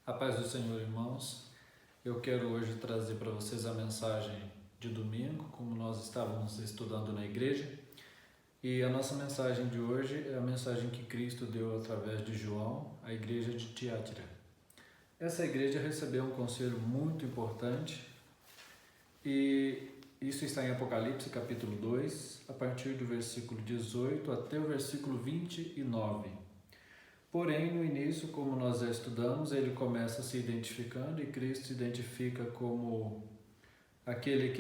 A paz do Senhor, irmãos. Eu quero hoje trazer para vocês a mensagem de domingo, como nós estávamos estudando na igreja. E a nossa mensagem de hoje é a mensagem que Cristo deu através de João, à igreja de Tiatira. Essa igreja recebeu um conselho muito importante e isso está em Apocalipse capítulo 2, a partir do versículo 18 até o versículo 29. Porém, no início, como nós já estudamos, ele começa se identificando e Cristo se identifica como aquele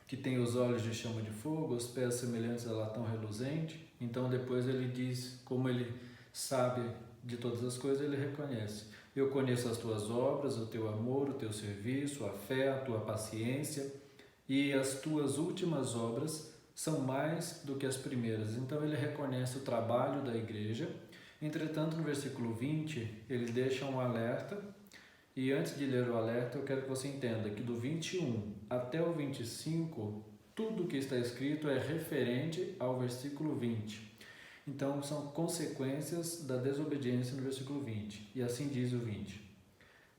que tem os olhos de chama de fogo, os pés semelhantes a latão reluzente. Então, depois ele diz, como ele sabe de todas as coisas, ele reconhece: eu conheço as tuas obras, o teu amor, o teu serviço, a fé, a tua paciência, e as tuas últimas obras são mais do que as primeiras. Então, ele reconhece o trabalho da igreja. Entretanto, no versículo 20, ele deixa um alerta, e antes de ler o alerta, eu quero que você entenda que do 21 até o 25, tudo que está escrito é referente ao versículo 20. Então, são consequências da desobediência no versículo 20, e assim diz o 20.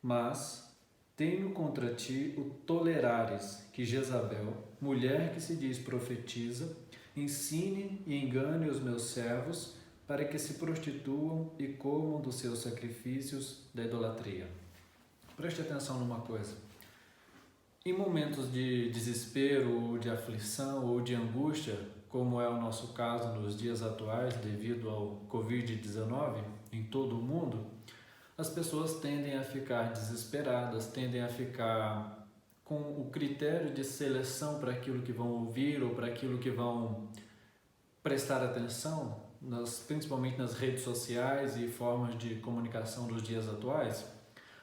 Mas tenho contra ti o tolerares que Jezabel, mulher que se diz profetiza, ensine e engane os meus servos, para que se prostituam e comam dos seus sacrifícios da idolatria. Preste atenção numa coisa. Em momentos de desespero, ou de aflição, ou de angústia, como é o nosso caso nos dias atuais, devido ao Covid-19 em todo o mundo, as pessoas tendem a ficar desesperadas, tendem a ficar com o critério de seleção para aquilo que vão ouvir ou para aquilo que vão prestar atenção, principalmente nas redes sociais e formas de comunicação dos dias atuais.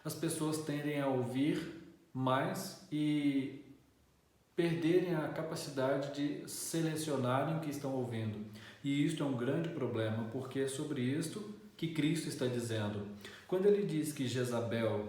As pessoas tendem a ouvir mais e perderem a capacidade de selecionarem o que estão ouvindo. E isto é um grande problema, porque é sobre isto que Cristo está dizendo. Quando ele diz que Jezabel,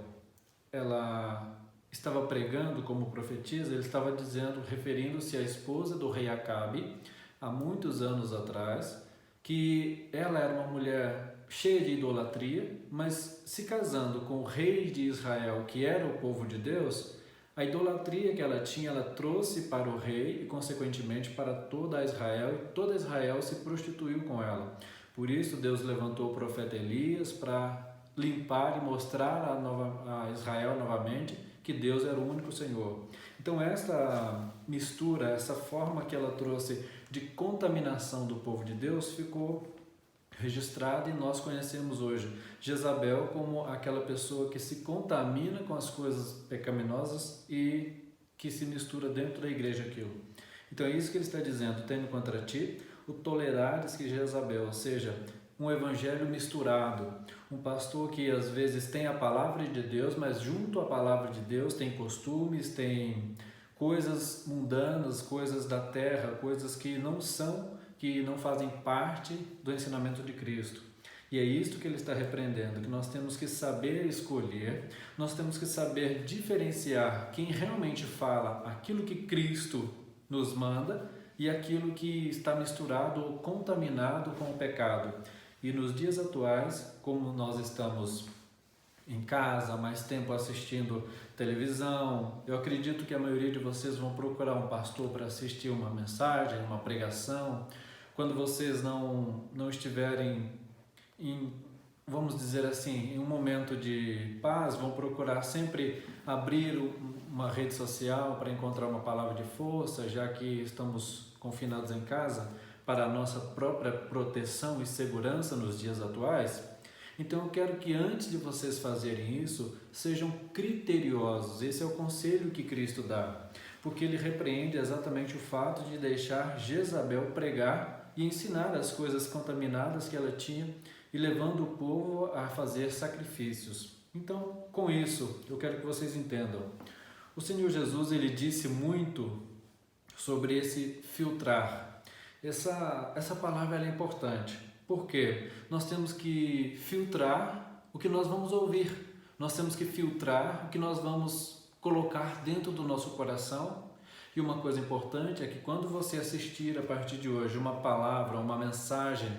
ela estava pregando como profetisa, ele estava dizendo, referindo-se à esposa do rei Acabe, há muitos anos atrás, que ela era uma mulher cheia de idolatria, mas se casando com o rei de Israel, que era o povo de Deus, a idolatria que ela tinha, ela trouxe para o rei e, consequentemente, para toda Israel, e toda Israel se prostituiu com ela. Por isso, Deus levantou o profeta Elias para limpar e mostrar a Israel novamente que Deus era o único Senhor. Então, essa mistura, essa forma que ela trouxe de contaminação do povo de Deus ficou registrada, e nós conhecemos hoje Jezabel como aquela pessoa que se contamina com as coisas pecaminosas e que se mistura dentro da igreja aquilo. Então é isso que ele está dizendo: tendo contra ti o tolerares que Jezabel, ou seja, um evangelho misturado, um pastor que às vezes tem a palavra de Deus, mas junto à palavra de Deus tem costumes, tem coisas mundanas, coisas da terra, coisas que não fazem parte do ensinamento de Cristo. E é isto que ele está repreendendo, que nós temos que saber escolher, nós temos que saber diferenciar quem realmente fala aquilo que Cristo nos manda e aquilo que está misturado ou contaminado com o pecado. E nos dias atuais, como nós estamos em casa, mais tempo assistindo televisão, eu acredito que a maioria de vocês vão procurar um pastor para assistir uma mensagem, uma pregação. Quando vocês não estiverem vamos dizer assim, em um momento de paz, vão procurar sempre abrir uma rede social para encontrar uma palavra de força, já que estamos confinados em casa, para a nossa própria proteção e segurança nos dias atuais. Então eu quero que antes de vocês fazerem isso, sejam criteriosos. Esse é o conselho que Cristo dá, porque ele repreende exatamente o fato de deixar Jezabel pregar e ensinar as coisas contaminadas que ela tinha e levando o povo a fazer sacrifícios. Então, com isso, eu quero que vocês entendam. O Senhor Jesus, ele disse muito sobre esse filtrar. Essa palavra é importante. Por quê? Nós temos que filtrar o que nós vamos ouvir. Nós temos que filtrar o que nós vamos colocar dentro do nosso coração. E uma coisa importante é que quando você assistir a partir de hoje uma palavra, uma mensagem,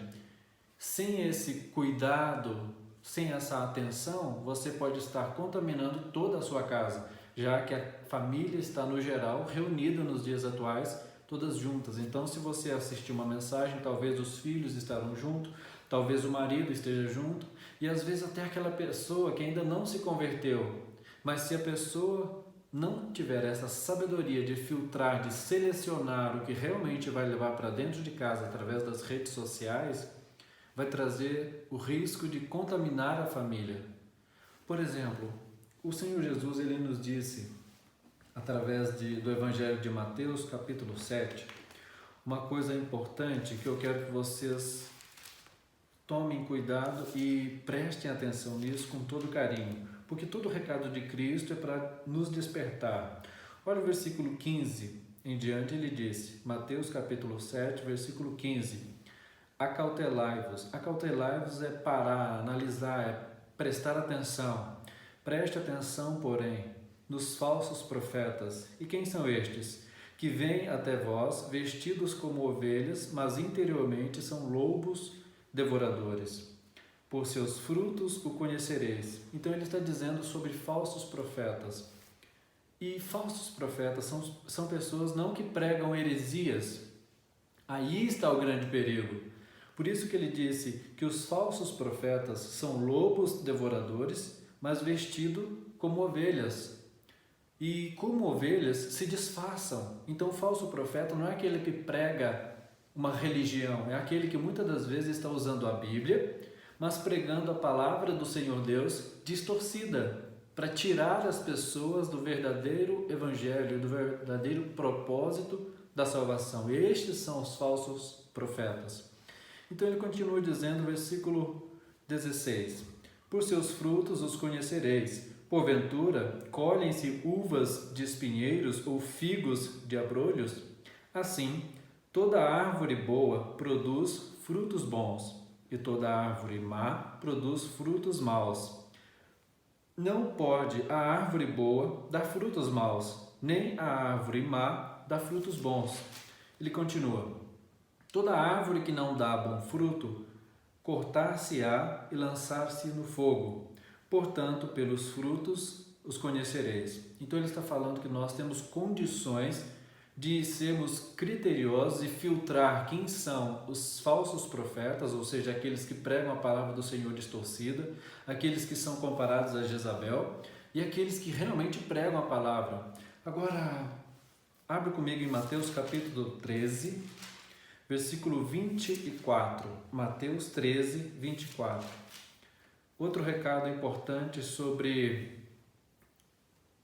sem esse cuidado, sem essa atenção, você pode estar contaminando toda a sua casa, já que a família está, no geral, reunida nos dias atuais, todas juntas. Então, se você assistir uma mensagem, talvez os filhos estarão juntos, talvez o marido esteja junto, e às vezes até aquela pessoa que ainda não se converteu. Mas se a pessoa não tiver essa sabedoria de filtrar, de selecionar o que realmente vai levar para dentro de casa através das redes sociais, vai trazer o risco de contaminar a família. Por exemplo, o Senhor Jesus, ele nos disse, através do Evangelho de Mateus, capítulo 7, uma coisa importante que eu quero que vocês tomem cuidado e prestem atenção nisso com todo carinho, porque todo o recado de Cristo é para nos despertar. Olha o versículo 15 em diante, ele disse, Mateus capítulo 7, versículo 15, acautelai-vos. Acautelai-vos é parar, analisar, é prestar atenção. Preste atenção, porém, nos falsos profetas. E quem são estes? Que vêm até vós vestidos como ovelhas, mas interiormente são lobos devoradores. Por seus frutos o conhecereis. Então ele está dizendo sobre falsos profetas. E falsos profetas são pessoas não que pregam heresias. Aí está o grande perigo. Por isso que ele disse que os falsos profetas são lobos devoradores, mas vestidos como ovelhas. E como ovelhas se disfarçam. Então o falso profeta não é aquele que prega uma religião, é aquele que muitas das vezes está usando a Bíblia, mas pregando a palavra do Senhor Deus distorcida, para tirar as pessoas do verdadeiro evangelho, do verdadeiro propósito da salvação. Estes são os falsos profetas. Então ele continua dizendo no versículo 16, por seus frutos os conhecereis. Porventura, colhem-se uvas de espinheiros ou figos de abrolhos? Assim, toda árvore boa produz frutos bons, e toda árvore má produz frutos maus. Não pode a árvore boa dar frutos maus, nem a árvore má dar frutos bons. Ele continua, toda árvore que não dá bom fruto, cortar-se-á e lançar-se no fogo. Portanto, pelos frutos os conhecereis. Então ele está falando que nós temos condições de sermos criteriosos e filtrar quem são os falsos profetas, ou seja, aqueles que pregam a palavra do Senhor distorcida, aqueles que são comparados a Jezabel e aqueles que realmente pregam a palavra. Agora, abre comigo em Mateus capítulo 13, versículo 24. Mateus 13, 24. Outro recado importante sobre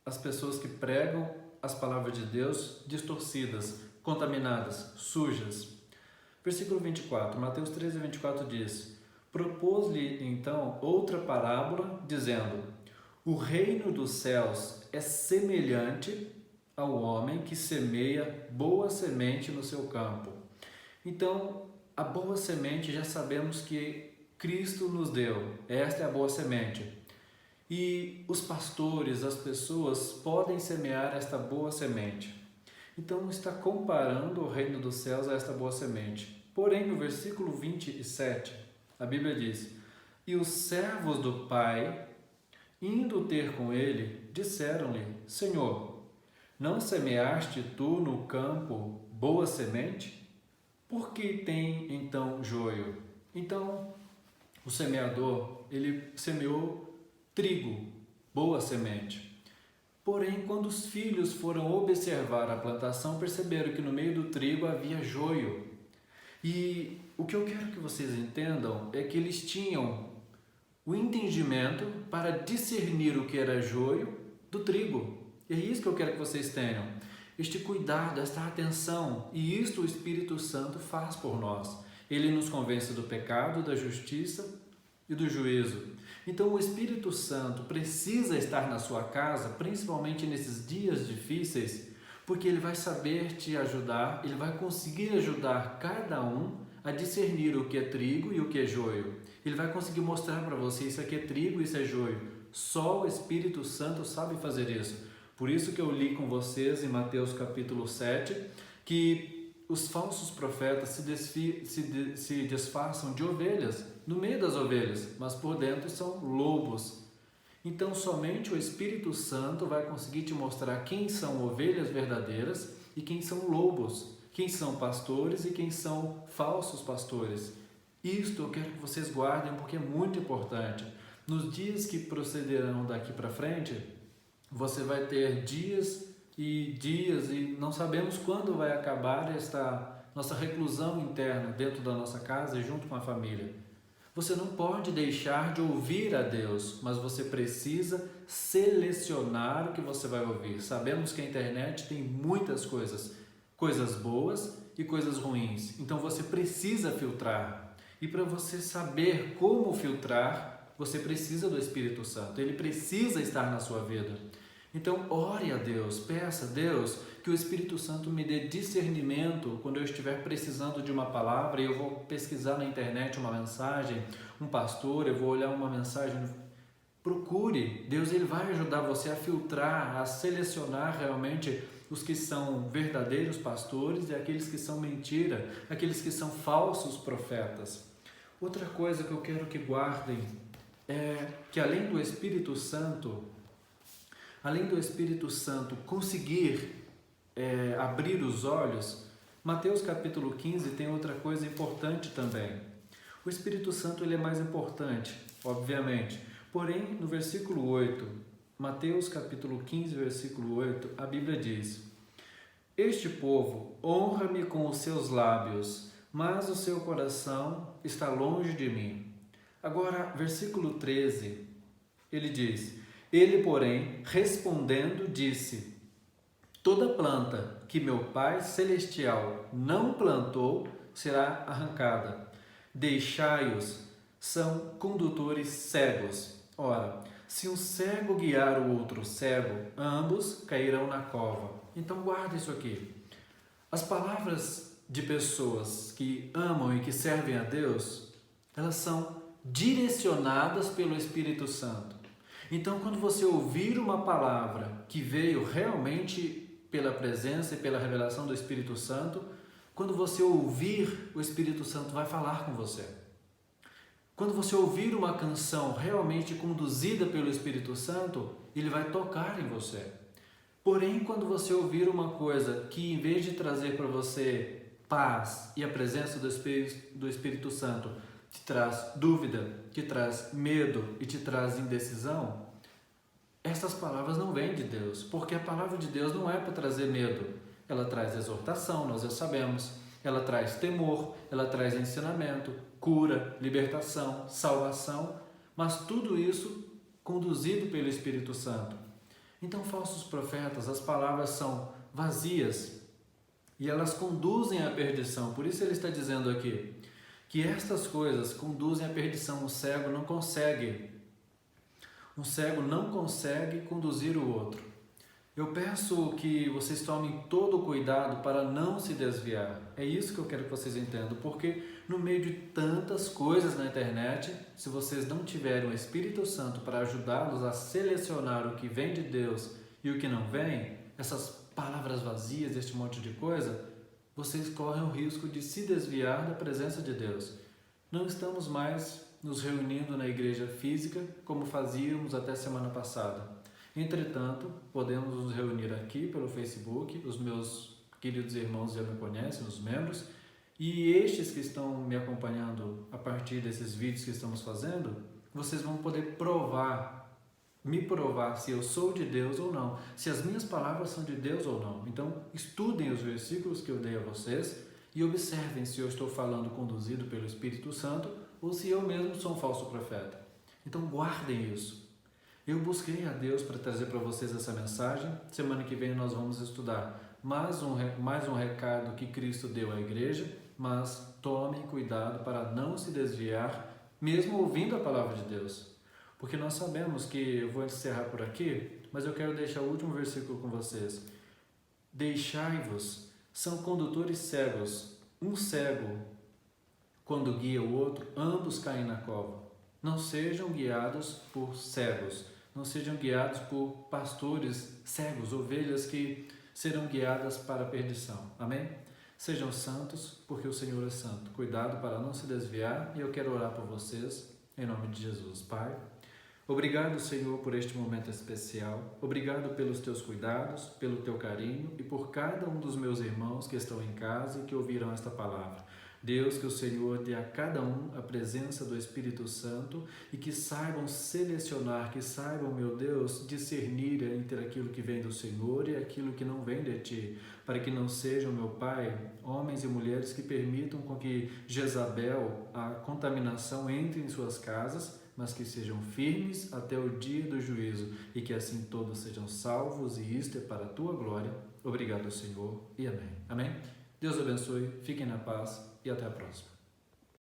as pessoas que pregam as palavras de Deus distorcidas, contaminadas, sujas. Versículo 24, Mateus 13, 24 diz, propôs-lhe então outra parábola, dizendo, o reino dos céus é semelhante ao homem que semeia boa semente no seu campo. Então, a boa semente já sabemos que Cristo nos deu, esta é a boa semente. E os pastores, as pessoas podem semear esta boa semente. Então está comparando o reino dos céus a esta boa semente. Porém, no versículo 27, a Bíblia diz, e os servos do Pai, indo ter com ele, disseram-lhe, Senhor, não semeaste tu no campo boa semente? Por que tem então joio? Então, o semeador, ele semeou trigo, boa semente. Porém, quando os filhos foram observar a plantação, perceberam que no meio do trigo havia joio. E o que eu quero que vocês entendam é que eles tinham o entendimento para discernir o que era joio do trigo. E é isso que eu quero que vocês tenham. Este cuidado, esta atenção. E isto o Espírito Santo faz por nós. Ele nos convence do pecado, da justiça e do juízo. Então o Espírito Santo precisa estar na sua casa, principalmente nesses dias difíceis, porque ele vai saber te ajudar, ele vai conseguir ajudar cada um a discernir o que é trigo e o que é joio. Ele vai conseguir mostrar para você isso aqui é trigo e isso é joio. Só o Espírito Santo sabe fazer isso. Por isso que eu li com vocês em Mateus capítulo 7, que os falsos profetas se disfarçam de ovelhas, no meio das ovelhas, mas por dentro são lobos. Então, somente o Espírito Santo vai conseguir te mostrar quem são ovelhas verdadeiras e quem são lobos, quem são pastores e quem são falsos pastores. Isto eu quero que vocês guardem porque é muito importante. Nos dias que procederão daqui para frente, você vai ter dias e não sabemos quando vai acabar esta nossa reclusão interna dentro da nossa casa e junto com a família. Você não pode deixar de ouvir a Deus, mas você precisa selecionar o que você vai ouvir. Sabemos que a internet tem muitas coisas boas e coisas ruins. Então você precisa filtrar. E para você saber como filtrar, você precisa do Espírito Santo. Ele precisa estar na sua vida. Então ore a Deus, peça a Deus que o Espírito Santo me dê discernimento quando eu estiver precisando de uma palavra e eu vou pesquisar na internet uma mensagem, um pastor, eu vou olhar uma mensagem. Procure, Deus ele vai ajudar você a filtrar, a selecionar realmente os que são verdadeiros pastores e aqueles que são mentira, aqueles que são falsos profetas. Outra coisa que eu quero que guardem é que além do Espírito Santo conseguir abrir os olhos, Mateus capítulo 15 tem outra coisa importante também. O Espírito Santo ele é mais importante, obviamente. Porém, no versículo 8, Mateus capítulo 15, versículo 8, a Bíblia diz: Este povo honra-me com os seus lábios, mas o seu coração está longe de mim. Agora, versículo 13, ele diz: Ele, porém, respondendo, disse: Toda planta que meu Pai Celestial não plantou será arrancada. Deixai-os, são condutores cegos. Ora, se um cego guiar o outro cego, ambos cairão na cova. Então guarda isso aqui. As palavras de pessoas que amam e que servem a Deus, elas são direcionadas pelo Espírito Santo. Então, quando você ouvir uma palavra que veio realmente pela presença e pela revelação do Espírito Santo, quando você ouvir, o Espírito Santo vai falar com você. Quando você ouvir uma canção realmente conduzida pelo Espírito Santo, ele vai tocar em você. Porém, quando você ouvir uma coisa que, em vez de trazer para você paz e a presença do Espírito Santo, te traz dúvida, te traz medo e te traz indecisão, essas palavras não vêm de Deus, porque a palavra de Deus não é para trazer medo. Ela traz exortação, nós já sabemos. Ela traz temor, ela traz ensinamento, cura, libertação, salvação, mas tudo isso conduzido pelo Espírito Santo. Então, falsos profetas, as palavras são vazias e elas conduzem à perdição. Por isso ele está dizendo aqui que estas coisas conduzem à perdição. Um cego não consegue conduzir o outro. Eu peço que vocês tomem todo o cuidado para não se desviar. É isso que eu quero que vocês entendam, porque no meio de tantas coisas na internet, se vocês não tiverem o Espírito Santo para ajudá-los a selecionar o que vem de Deus e o que não vem, essas palavras vazias, este monte de coisa, vocês correm o risco de se desviar da presença de Deus. Não estamos mais nos reunindo na igreja física como fazíamos até semana passada. Entretanto, podemos nos reunir aqui pelo Facebook, os meus queridos irmãos já me conhecem, os membros, e estes que estão me acompanhando a partir desses vídeos que estamos fazendo, vocês vão poder me provar se eu sou de Deus ou não, se as minhas palavras são de Deus ou não. Então, estudem os versículos que eu dei a vocês e observem se eu estou falando conduzido pelo Espírito Santo ou se eu mesmo sou um falso profeta. Então, guardem isso. Eu busquei a Deus para trazer para vocês essa mensagem. Semana que vem nós vamos estudar mais um recado que Cristo deu à igreja, mas tomem cuidado para não se desviar, mesmo ouvindo a palavra de Deus. Porque nós sabemos que, eu vou encerrar por aqui, mas eu quero deixar o último versículo com vocês. Deixai-vos, são condutores cegos. Um cego, quando guia o outro, ambos caem na cova. Não sejam guiados por cegos. Não sejam guiados por pastores cegos, ovelhas que serão guiadas para a perdição. Amém? Sejam santos, porque o Senhor é santo. Cuidado para não se desviar, e eu quero orar por vocês, em nome de Jesus. Pai, obrigado, Senhor, por este momento especial. Obrigado pelos teus cuidados, pelo teu carinho e por cada um dos meus irmãos que estão em casa e que ouviram esta palavra. Deus, que o Senhor dê a cada um a presença do Espírito Santo e que saibam selecionar, que saibam, meu Deus, discernir entre aquilo que vem do Senhor e aquilo que não vem de Ti, para que não sejam, meu Pai, homens e mulheres que permitam com que Jezabel, a contaminação, entre em suas casas, mas que sejam firmes até o dia do juízo e que assim todos sejam salvos, e isto é para a Tua glória. Obrigado, Senhor, e amém. Amém? Deus abençoe, fiquem na paz e até a próxima.